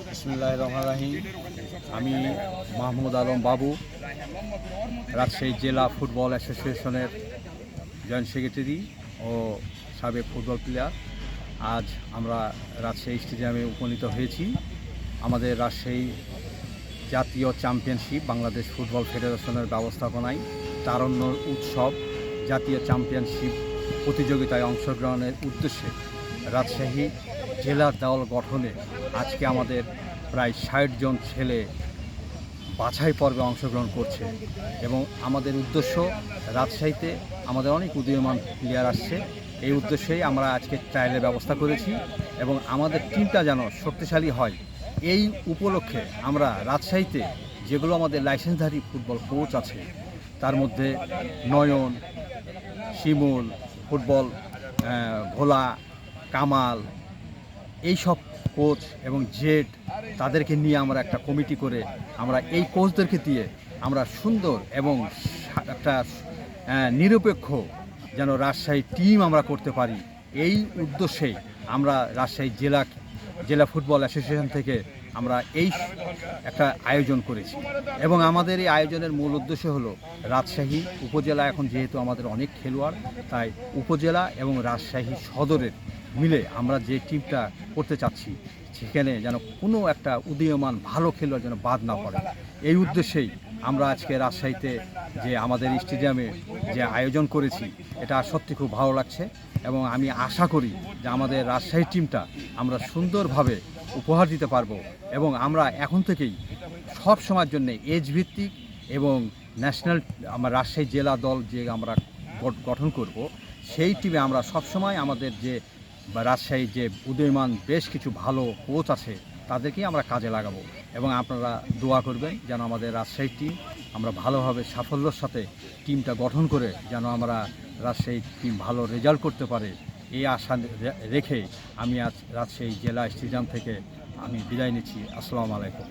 বিসমিল্লাহির রহমানির রহিম। আমি মাহমুদ আলম বাবু, রাজশাহী জেলা ফুটবল অ্যাসোসিয়েশনের জয়েন্ট সেক্রেটারি ও সাবেক ফুটবল প্লেয়ার। আজ আমরা রাজশাহী স্টেডিয়ামে উপনীত হয়েছি। আমাদের রাজশাহী জাতীয় চ্যাম্পিয়নশিপ বাংলাদেশ ফুটবল ফেডারেশনের ব্যবস্থাপনায় তারুণ্য উৎসব জাতীয় চ্যাম্পিয়নশিপ প্রতিযোগিতায় অংশগ্রহণের উদ্দেশ্যে রাজশাহী জেলার দল গঠনে আজকে আমাদের প্রায় ৬০ জন ছেলে বাছাই পর্বে অংশগ্রহণ করছে এবং আমাদের উদ্দেশ্য রাজশাহীতে আমাদের অনেক উদীয়মান প্লেয়ার আসছে। এই উদ্দেশ্যেই আমরা আজকে ট্রায়ালের ব্যবস্থা করেছি এবং আমাদের টিমটা যেন শক্তিশালী হয় এই উপলক্ষে আমরা রাজশাহীতে যেগুলো আমাদের লাইসেন্সধারী ফুটবল কোচ আছে তার মধ্যে নয়ন, শিমুল, ফুটবল ভোলা, কামাল, এইসব কোচ এবং জেড তাদেরকে নিয়ে আমরা একটা কমিটি করে আমরা এই কোচদেরকে দিয়ে আমরা সুন্দর এবং একটা নিরপেক্ষ যেন রাজশাহী টিম আমরা করতে পারি এই উদ্দেশ্যেই আমরা রাজশাহী জেলা ফুটবল অ্যাসোসিয়েশন থেকে আমরা এই একটা আয়োজন করেছি এবং আমাদের এই আয়োজনের মূল উদ্দেশ্য হলো রাজশাহী উপজেলা এখন যেহেতু আমাদের অনেক খেলোয়াড়, তাই উপজেলা এবং রাজশাহী সদরের মিলে আমরা যে টিমটা করতে চাচ্ছি সেখানে যেন কোনো একটা উদীয়মান ভালো খেলোয়াড় যেন বাদ না পড়ে। এই উদ্দেশ্যেই আমরা আজকে রাজশাহীতে যে আমাদের স্টেডিয়ামে যে আয়োজন করেছি এটা সত্যি খুব ভালো লাগছে এবং আমি আশা করি যে আমাদের রাজশাহী টিমটা আমরা সুন্দরভাবে উপহার দিতে পারবো এবং আমরা এখন থেকেই সব সময়ের জন্য এজ ভিত্তিক এবং ন্যাশনাল আমার রাজশাহী জেলা দল যে আমরা গঠন করব সেই টিমে আমরা সবসময় আমাদের যে রাজশাহীর যে উদীয়মান বেশ কিছু ভালো কোচ আছে তাদেরকেই আমরা কাজে লাগাবো এবং আপনারা দোয়া করবেন যেন আমাদের রাজশাহী টিম আমরা ভালোভাবে সাফল্যের সাথে টিমটা গঠন করে যেন আমরা রাজশাহী টিম ভালো রেজাল্ট করতে পারে এই আশা রেখে আমি আজ রাজশাহী জেলা স্টেডিয়াম থেকে আমি বিদায় নিচ্ছি। আসসালামু আলাইকুম।